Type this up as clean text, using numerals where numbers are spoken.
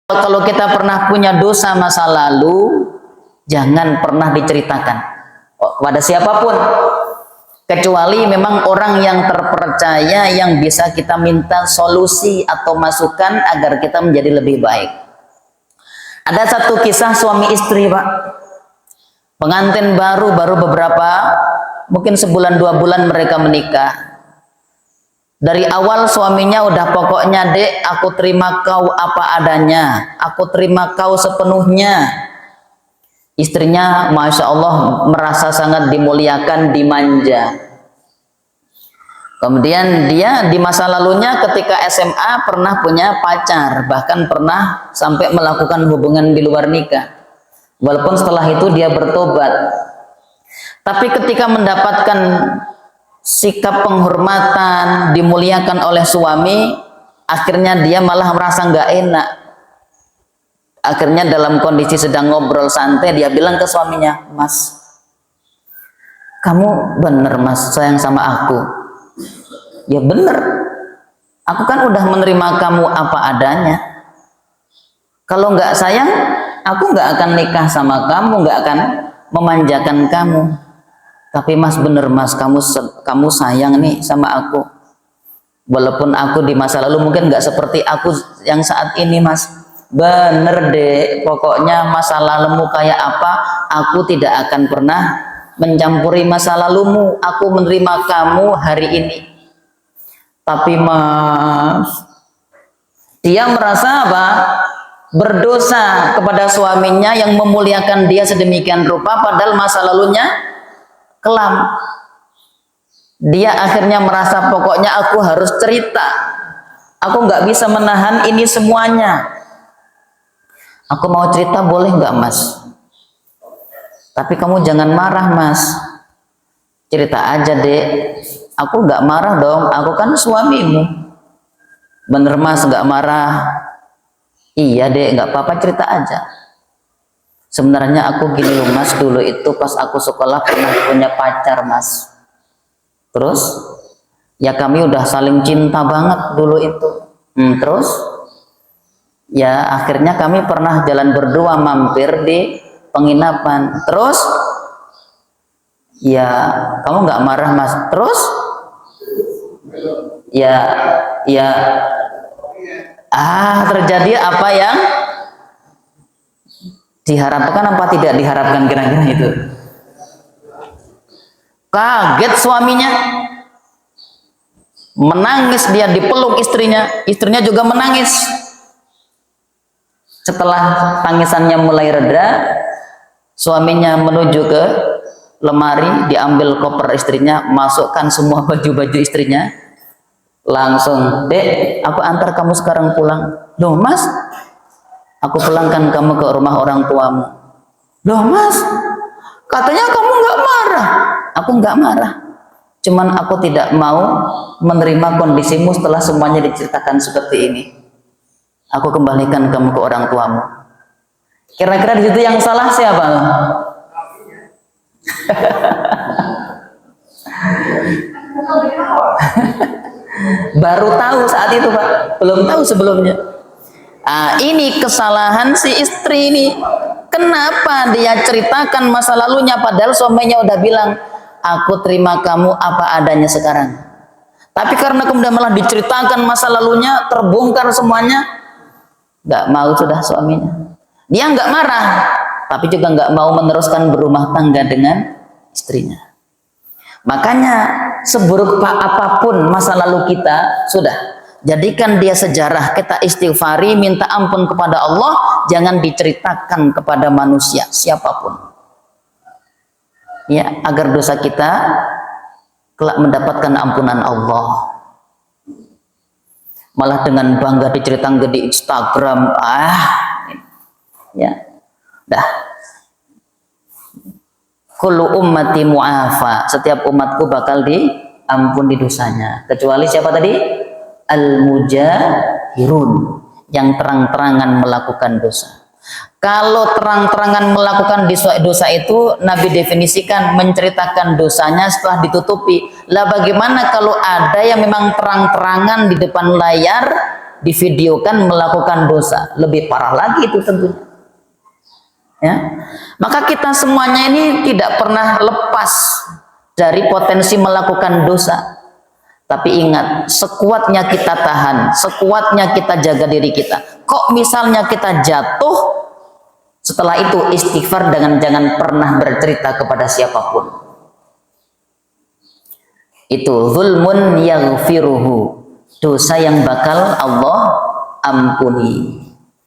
Kalau kita pernah punya dosa masa lalu, jangan pernah diceritakan kepada siapapun, kecuali memang orang yang terpercaya yang bisa kita minta solusi atau masukan agar kita menjadi lebih baik. Ada satu kisah suami istri, Pak. Pengantin baru beberapa, mungkin sebulan 2 bulan mereka menikah. Dari awal suaminya udah pokoknya, dek, aku terima kau apa adanya, aku terima kau sepenuhnya. Istrinya Masya Allah merasa sangat dimuliakan, dimanja. Kemudian dia di masa lalunya ketika SMA pernah punya pacar, bahkan pernah sampai melakukan hubungan di luar nikah. Walaupun setelah itu dia bertobat. Tapi ketika mendapatkan sikap penghormatan, dimuliakan oleh suami, akhirnya dia malah merasa nggak enak. Akhirnya dalam kondisi sedang ngobrol santai, dia bilang ke suaminya, "Mas, kamu bener mas sayang sama aku?" "Ya bener, aku kan udah menerima kamu apa adanya. Kalau nggak sayang, aku nggak akan nikah sama kamu, nggak akan memanjakan kamu. Tapi mas bener mas, kamu sayang nih sama aku. Walaupun aku di masa lalu mungkin nggak seperti aku yang saat ini mas. Bener deh, pokoknya masa lalumu kayak apa, aku tidak akan pernah mencampuri masa lalumu. Aku menerima kamu hari ini." Tapi mas, dia merasa apa? Berdosa kepada suaminya yang memuliakan dia sedemikian rupa, padahal masa lalunya kelam. Dia akhirnya merasa pokoknya aku harus cerita, aku nggak bisa menahan ini semuanya. "Aku mau cerita, boleh nggak mas? Tapi kamu jangan marah mas." "Cerita aja dek." "Aku nggak marah dong, aku kan suamimu." "Bener mas, nggak marah." "Iya dek, nggak apa-apa, cerita aja." "Sebenarnya aku gini loh mas, dulu itu pas aku sekolah pernah punya pacar mas. Terus ya kami udah saling cinta banget dulu itu. Terus ya akhirnya kami pernah jalan berdua mampir di penginapan. Terus ya kamu nggak marah mas? Terus ya terjadi apa yang diharapkan apa tidak diharapkan, kira-kira itu." Kaget suaminya, menangis, dia dipeluk istrinya, istrinya juga menangis. Setelah tangisannya mulai reda, suaminya menuju ke lemari, diambil koper istrinya, masukkan semua baju-baju istrinya, langsung, "Dek, aku antar kamu sekarang pulang." "Loh mas, aku pulangkan kamu ke rumah orang tuamu." "Loh mas, katanya kamu nggak marah." "Aku nggak marah, cuman aku tidak mau menerima kondisimu setelah semuanya diceritakan seperti ini. Aku kembalikan kamu ke orang tuamu." Kira-kira di situ yang salah siapa? Baru tahu saat itu Pak, belum tahu sebelumnya. Ini kesalahan si istri ini. Kenapa dia ceritakan masa lalunya padahal suaminya udah bilang, "Aku terima kamu apa adanya sekarang." Tapi karena kemudian malah diceritakan masa lalunya, terbongkar semuanya, nggak mau sudah suaminya. Dia nggak marah, tapi juga nggak mau meneruskan berumah tangga dengan istrinya. Makanya seburuk apapun masa lalu kita, sudah jadikan dia sejarah, kita istighfari, minta ampun kepada Allah, jangan diceritakan kepada manusia siapapun. Ya, agar dosa kita kelak mendapatkan ampunan Allah. Malah dengan bangga diceritakan di Instagram, ya, dah. Kullu ummati mu'afa, setiap umatku bakal diampuni dosanya, kecuali siapa tadi? Al-mujahirun, yang terang-terangan melakukan dosa. Kalau terang-terangan melakukan dosa itu Nabi definisikan menceritakan dosanya setelah ditutupi. Lah bagaimana kalau ada yang memang terang-terangan di depan layar divideokan melakukan dosa, lebih parah lagi itu tentunya. Ya, maka kita semuanya ini tidak pernah lepas dari potensi melakukan dosa. Tapi ingat, sekuatnya kita tahan, sekuatnya kita jaga diri kita. Kok misalnya kita jatuh, setelah itu istighfar dengan jangan pernah bercerita kepada siapapun. Itu zulmun yaghfiruhu, dosa yang bakal Allah ampuni.